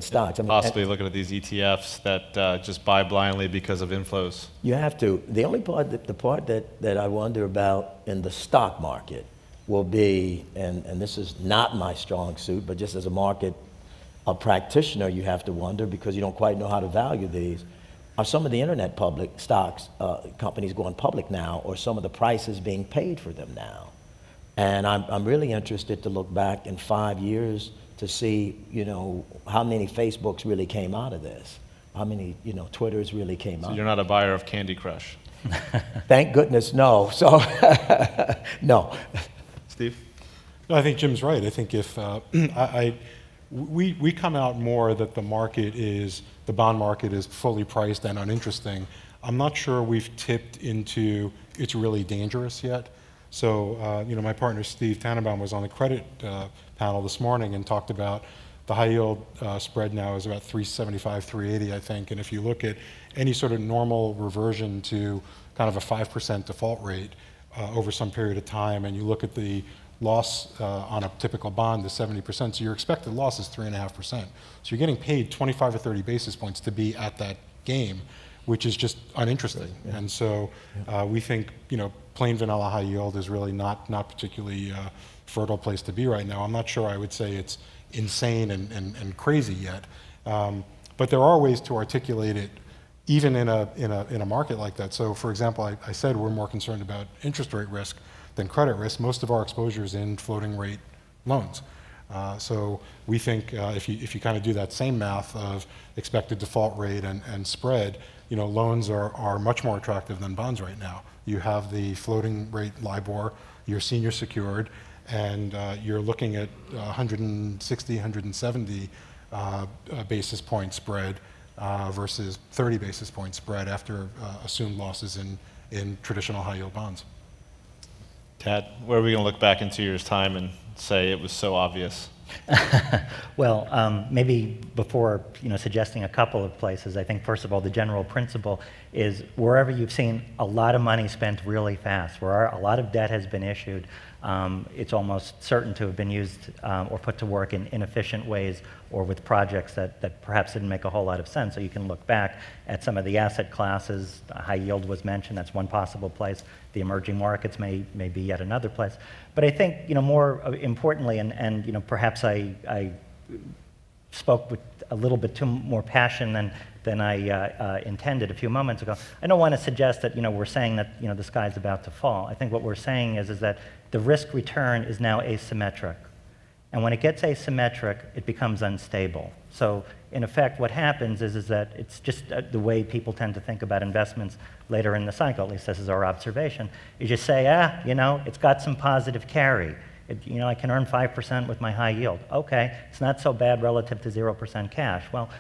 stocks. I mean, Possibly looking at these ETFs that just buy blindly because of inflows. you have to. The only part that I wonder about in the stock market will be, and this is not my strong suit, but just as a practitioner, you have to wonder because you don't quite know how to value these. Are some of the internet public stocks, companies going public now, or some of the prices being paid for them now? And I'm really interested to look back in 5 years to see, how many Facebooks really came out of this, how many, Twitters really came out. So you're not a buyer of Candy Crush. Thank goodness, no. So, no. Steve? No, I think Jim's right. I think if we come out more that the bond market is fully priced and uninteresting. I'm not sure we've tipped into it's really dangerous yet. So, my partner Steve Tannenbaum was on the credit panel this morning and talked about the high yield spread now is about 375, 380, I think. And if you look at any sort of normal reversion to kind of a 5% default rate over some period of time, and you look at the loss on a typical bond is 70%, so your expected loss is 3.5%. So you're getting paid 25 or 30 basis points to be at that game, which is just uninteresting. Yeah. And so we think, plain vanilla high yield is really not particularly fertile place to be right now. I'm not sure I would say it's insane and crazy yet, but there are ways to articulate it even in a market like that. So for example, I said we're more concerned about interest rate risk than credit risk. Most of our exposure is in floating rate loans. So we think if you kind of do that same math of expected default rate and spread, loans are much more attractive than bonds right now. You have the floating rate LIBOR, you're senior secured, and you're looking at 160, 170 basis point spread versus 30 basis point spread after assumed losses in traditional high yield bonds. Tad, where are we going to look back in 2 years' time and say it was so obvious? Well, maybe before suggesting a couple of places, I think first of all the general principle is wherever you've seen a lot of money spent really fast, where a lot of debt has been issued, it's almost certain to have been used or put to work in inefficient ways or with projects that perhaps didn't make a whole lot of sense. So you can look back at some of the asset classes. High yield was mentioned, that's one possible place. The emerging markets may be yet another place. But I think more importantly, and perhaps I spoke with a little bit too more passion than I intended a few moments ago. I don't want to suggest that we're saying that the sky's about to fall. I think what we're saying is that the risk return is now asymmetric, and when it gets asymmetric, it becomes unstable. So in effect, what happens is that it's just the way people tend to think about investments later in the cycle. At least this is our observation. You just say, it's got some positive carry. I can earn 5% with my high yield. Okay, it's not so bad relative to 0% cash. Well,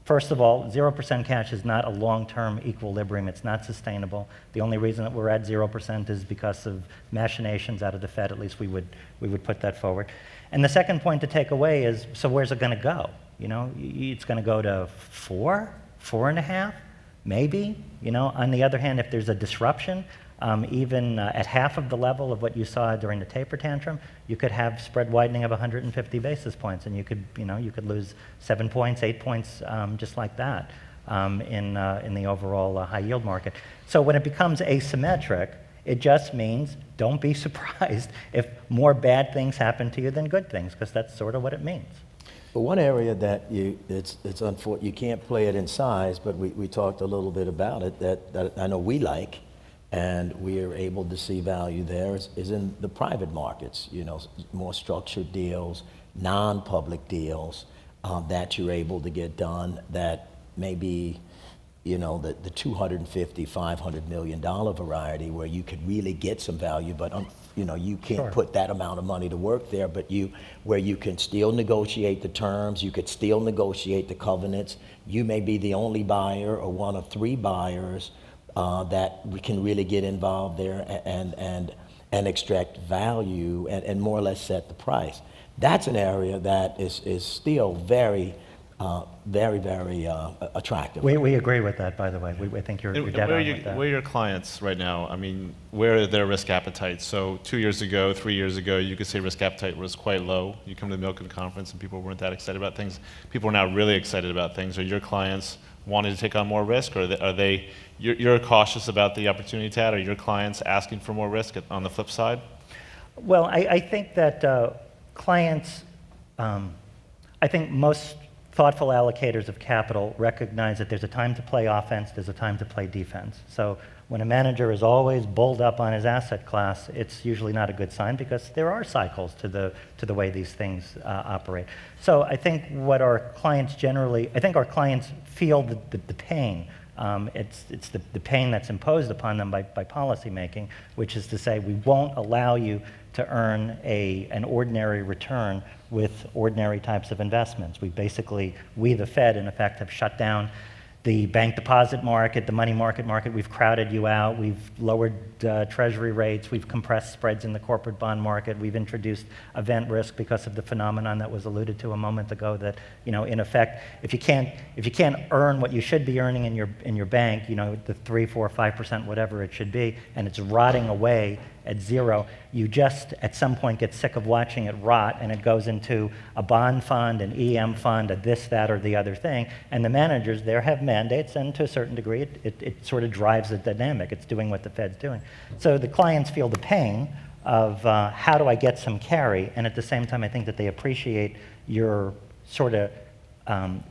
first of all, 0% cash is not a long-term equilibrium. It's not sustainable. The only reason that we're at 0% is because of machinations out of the Fed. At least we would put that forward. And the second point to take away is, so where's it going to go? It's going to go to 4, 4.5, maybe. On the other hand, if there's a disruption, even at half of the level of what you saw during the taper tantrum, you could have spread widening of 150 basis points, and you could lose 7 points, 8 points, just like that in the overall high yield market. So when it becomes asymmetric, it just means don't be surprised if more bad things happen to you than good things, because that's sort of what it means. But one area that it's unfortunate, you can't play it in size, but we talked a little bit about it, that I know we like, and we are able to see value there, is in the private markets, more structured deals, non-public deals that you're able to get done that maybe you know, the 250, $500 million variety where you could really get some value, but you know, you can't Sure. put that amount of money to work there, but where you can still negotiate the terms, you could still negotiate the covenants. You may be the only buyer or one of 3 buyers that we can really get involved there and extract value and more or less set the price. That's an area that is still very attractive. We agree with that, by the way. I think you're And dead where on are with that. where are your clients right now? I mean, where are their risk appetites? So 2 years ago, 3 years ago, you could say risk appetite was quite low. You come to the Milken conference and people weren't that excited about things. People are now really excited about things. Are your clients wanting to take on more risk, or you're cautious about the opportunity, Tad? Are your clients asking for more risk on the flip side? Well, I think that clients, I think most thoughtful allocators of capital recognize that there's a time to play offense, there's a time to play defense. So when a manager is always bulled up on his asset class, it's usually not a good sign because there are cycles to the way these things operate. So I think what our clients our clients feel the pain. It's the pain that's imposed upon them by policy making, which is to say we won't allow you to earn an ordinary return with ordinary types of investments. We, the Fed, in effect, have shut down the bank deposit market, the money market. We've crowded you out. We've lowered treasury rates. We've compressed spreads in the corporate bond market. We've introduced event risk because of the phenomenon that was alluded to a moment ago. That, you know, in effect, if you can't earn what you should be earning in your bank, you know, the 3%, 4%, 5%, whatever it should be, and it's rotting away at zero, you just at some point get sick of watching it rot, and it goes into a bond fund, an EM fund, a this, that, or the other thing. And the managers there have mandates, and to a certain degree, it sort of drives the dynamic. It's doing what the Fed's doing. So the clients feel the pain of how do I get some carry, and at the same time, I think that they appreciate your sort of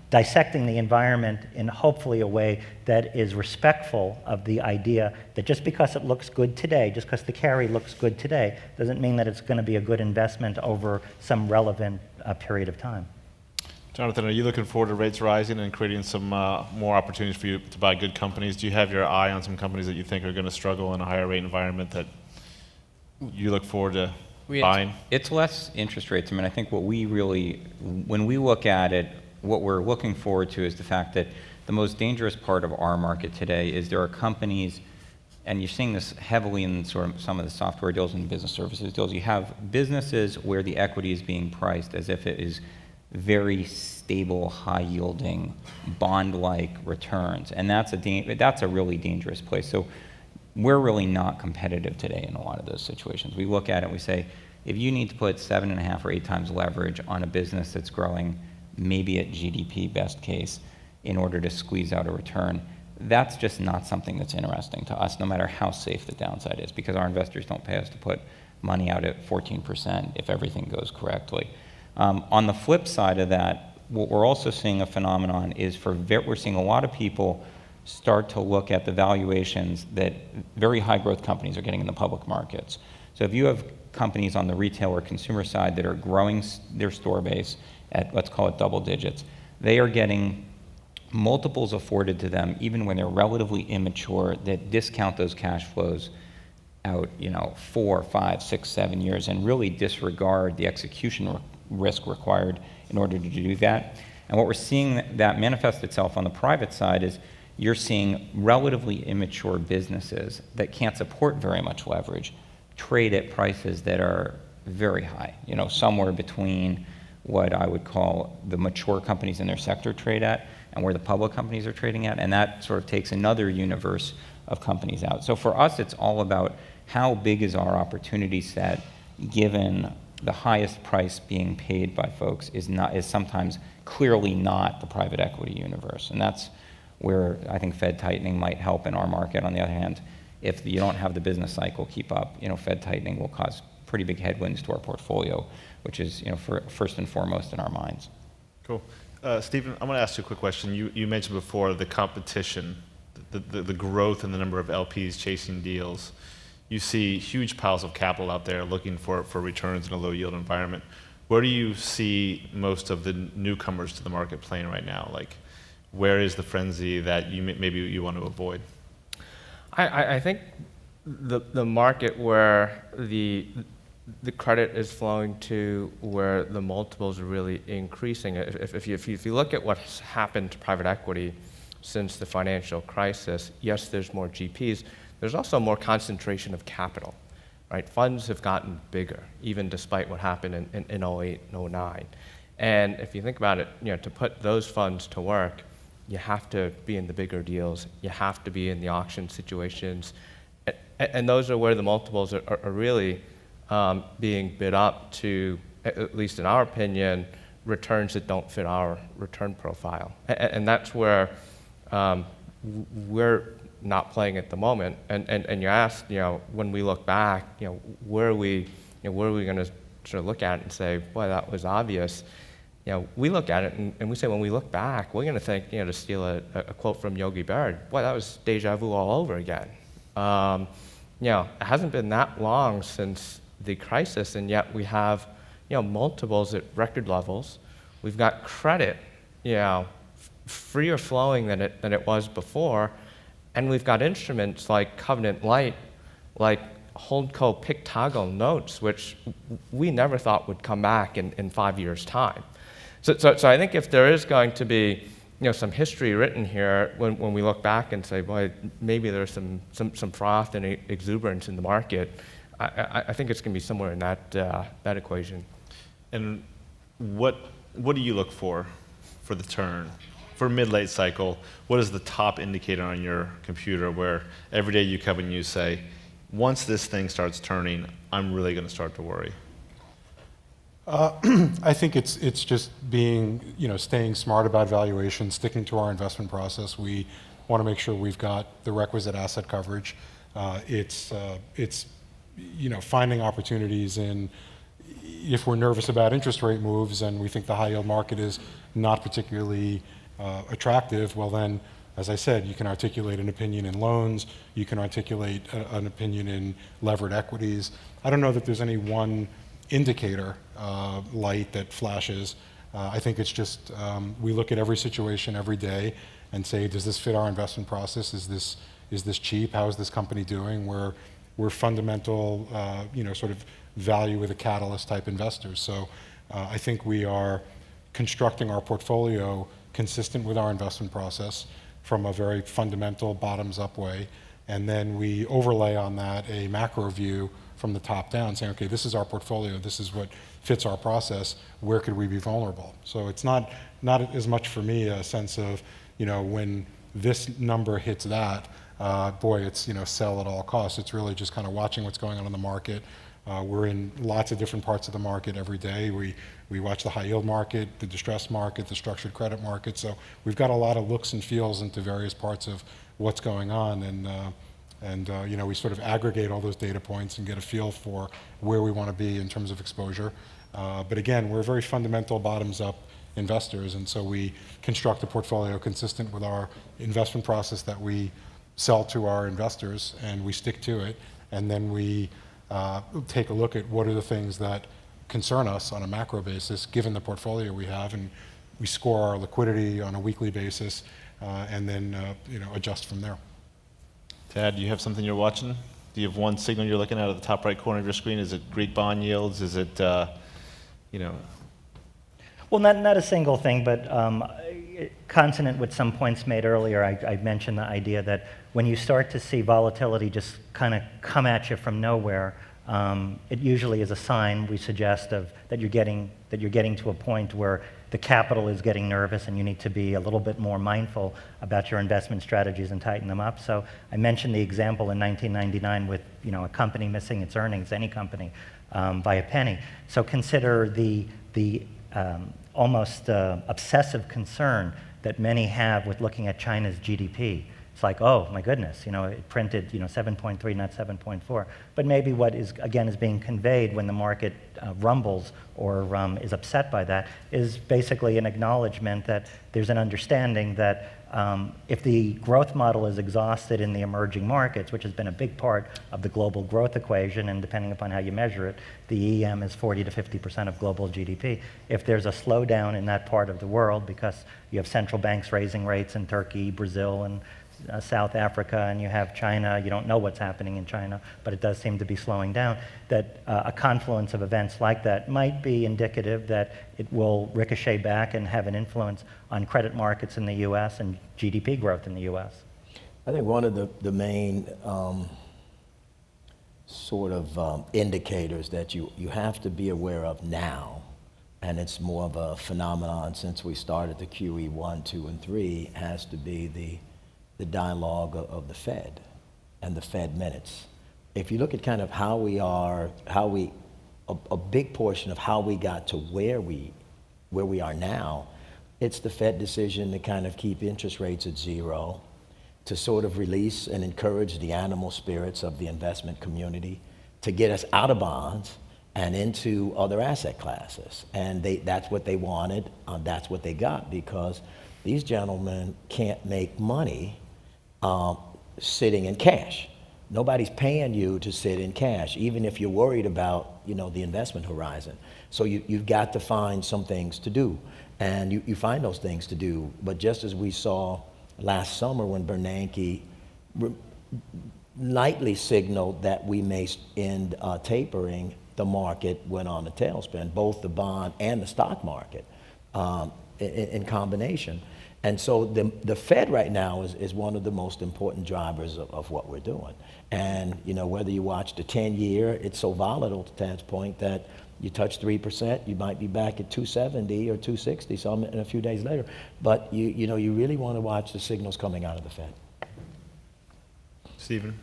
dissecting the environment in hopefully a way that is respectful of the idea that just because it looks good today, just because the carry looks good today, doesn't mean that it's going to be a good investment over some relevant period of time. Jonathan, are you looking forward to rates rising and creating some more opportunities for you to buy good companies? Do you have your eye on some companies that you think are going to struggle in a higher rate environment that you look forward to buying? It's less interest rates. I mean, I think when we look at it, what we're looking forward to is the fact that the most dangerous part of our market today is there are companies, and you're seeing this heavily in sort of some of the software deals and business services deals. You have businesses where the equity is being priced as if it is very stable, high-yielding, bond-like returns, and that's a really dangerous place. So we're really not competitive today in a lot of those situations. We look at it and we say, if you need to put 7.5 or 8 times leverage on a business that's growing maybe at GDP best case in order to squeeze out a return, that's just not something that's interesting to us, no matter how safe the downside is, because our investors don't pay us to put money out at 14% if everything goes correctly. On the flip side of that, what we're also seeing a phenomenon is we're seeing a lot of people start to look at the valuations that very high growth companies are getting in the public markets. So if you have companies on the retail or consumer side that are growing their store base at, let's call it, double digits, they are getting multiples afforded to them even when they're relatively immature that discount those cash flows out, 4, 5, 6, 7 years and really disregard the execution risk required in order to do that. And what we're seeing that manifest itself on the private side is you're seeing relatively immature businesses that can't support very much leverage trade at prices that are very high, somewhere between what I would call the mature companies in their sector trade at and where the public companies are trading at, and that sort of takes another universe of companies out. So for us, it's all about how big is our opportunity set given the highest price being paid by folks is sometimes clearly not the private equity universe. And that's where I think Fed tightening might help in our market. On the other hand, if you don't have the business cycle keep up, Fed tightening will cause pretty big headwinds to our portfolio, which is first and foremost in our minds. Cool. Stephen, I'm going to ask you a quick question. You mentioned before the competition, the growth in the number of LPs chasing deals. You see huge piles of capital out there looking for returns in a low yield environment. Where do you see most of the newcomers to the market playing right now? Like, where is the frenzy that maybe you want to avoid? I think the market where the credit is flowing to, where the multiples are really increasing. If you look at what's happened to private equity since the financial crisis, yes, there's more GPs. There's also more concentration of capital, right? Funds have gotten bigger, even despite what happened in 08 and 09. And if you think about it, to put those funds to work, you have to be in the bigger deals. You have to be in the auction situations. And those are where the multiples are really being bid up to, at least in our opinion, returns that don't fit our return profile. And that's where we're not playing at the moment. And you asked, when we look back, where are we going to sort of look at it and say, boy, that was obvious. We look at it and we say, when we look back, we're going to think, to steal a quote from Yogi Berra, boy, that was deja vu all over again. It hasn't been that long since the crisis, and yet we have, multiples at record levels. We've got credit, freer flowing than it was before, and we've got instruments like Covenant Light, like Holdco PIK toggle notes, which we never thought would come back in 5 years' time. So I think if there is going to be some history written here when we look back and say, boy, maybe there's some froth and exuberance in the market, I think it's going to be somewhere in that equation. And what do you look for the turn? For mid-late cycle, what is the top indicator on your computer where every day you come and you say, once this thing starts turning, I'm really going to start to worry? I think it's just being, staying smart about valuation, sticking to our investment process. We want to make sure we've got the requisite asset coverage. It's finding opportunities in, if we're nervous about interest rate moves and we think the high yield market is not particularly attractive, well then, as I said, you can articulate an opinion in loans, you can articulate an opinion in levered equities. I don't know that there's any one indicator light that flashes. I think it's just we look at every situation every day and say, does this fit our investment process? Is this cheap? How is this company doing? We're fundamental, sort of value with a catalyst type investors. So I think we are constructing our portfolio consistent with our investment process from a very fundamental bottoms up way. And then we overlay on that a macro view from the top down, saying, okay, this is our portfolio, this is what fits our process, where could we be vulnerable? So it's not as much for me a sense of, when this number hits that, boy, it's, sell at all costs. It's really just kind of watching what's going on in the market. We're in lots of different parts of the market every day. We watch the high yield market, the distressed market, the structured credit market. So we've got a lot of looks and feels into various parts of what's going on. And we sort of aggregate all those data points and get a feel for where we want to be in terms of exposure. But again, we're very fundamental bottoms-up investors, and so we construct a portfolio consistent with our investment process that we sell to our investors, and we stick to it. And then we take a look at what are the things that concern us on a macro basis, given the portfolio we have, and we score our liquidity on a weekly basis, and then adjust from there. Tad, do you have something you're watching? Do you have one signal you're looking at the top right corner of your screen? Is it Greek bond yields? Is it, Well, not a single thing, but consonant with some points made earlier, I mentioned the idea that when you start to see volatility just kind of come at you from nowhere, it usually is a sign, we suggest, that you're getting to a point where the capital is getting nervous and you need to be a little bit more mindful about your investment strategies and tighten them up. So I mentioned the example in 1999 with a company missing its earnings, any company, by a penny. So consider the almost obsessive concern that many have with looking at China's GDP. It's like, oh my goodness, it printed 7.3, not 7.4. But maybe what is being conveyed when the market rumbles or is upset by that is basically an acknowledgement that there's an understanding that If the growth model is exhausted in the emerging markets, which has been a big part of the global growth equation, and depending upon how you measure it, the EM is 40 to 50% of global GDP. If there's a slowdown in that part of the world because you have central banks raising rates in Turkey, Brazil, and South Africa, and you have China, you don't know what's happening in China, but it does seem to be slowing down, that a confluence of events like that might be indicative that it will ricochet back and have an influence on credit markets in the U.S. and GDP growth in the U.S. I think one of the main indicators that you have to be aware of now, and it's more of a phenomenon since we started the QE 1, 2, and 3, has to be the dialogue of the Fed and the Fed minutes. If you look at kind of a big portion of how we got to where we are now, it's the Fed decision to kind of keep interest rates at zero, to sort of release and encourage the animal spirits of the investment community, to get us out of bonds and into other asset classes. And that's what they wanted, that's what they got, because these gentlemen can't make money sitting in cash. Nobody's paying you to sit in cash, even if you're worried about, the investment horizon. So you've got to find some things to do, and you find those things to do. But just as we saw last summer when Bernanke lightly signaled that we may end tapering, the market went on a tailspin, both the bond and the stock market in combination. And so the Fed right now is one of the most important drivers of what we're doing. And whether you watch the 10-year, it's so volatile to Tad's point that you touch 3%, you might be back at 270 or 260 some in a few days later. But you really want to watch the signals coming out of the Fed. Stephen,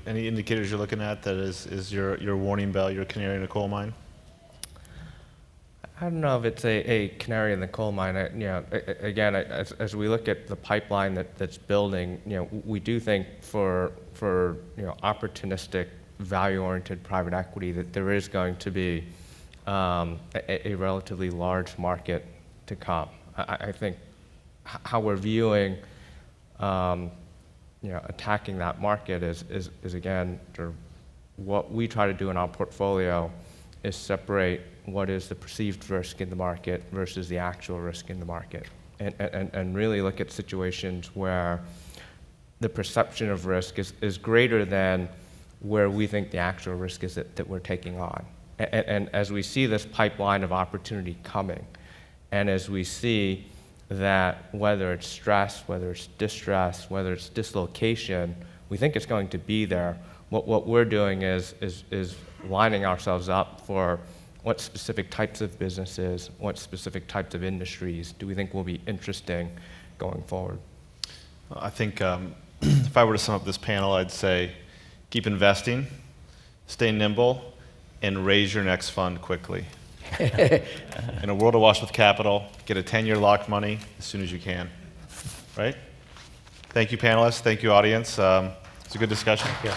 any indicators you're looking at that is your warning bell, your canary in a coal mine? I don't know if it's a canary in the coal mine. Again, as we look at the pipeline that's building, we do think for opportunistic, value-oriented private equity that there is going to be a relatively large market to come. I think how we're viewing, attacking that market is again, what we try to do in our portfolio is separate what is the perceived risk in the market versus the actual risk in the market, and really look at situations where the perception of risk is greater than where we think the actual risk is that we're taking on. And as we see this pipeline of opportunity coming, and as we see that whether it's stress, whether it's distress, whether it's dislocation, we think it's going to be there. What we're doing is lining ourselves up for what specific types of businesses, what specific types of industries do we think will be interesting going forward? I think if I were to sum up this panel, I'd say keep investing, stay nimble, and raise your next fund quickly. In a world awash with capital, get a 10-year locked money as soon as you can, right? Thank you, panelists. Thank you, audience. It's a good discussion. Yeah.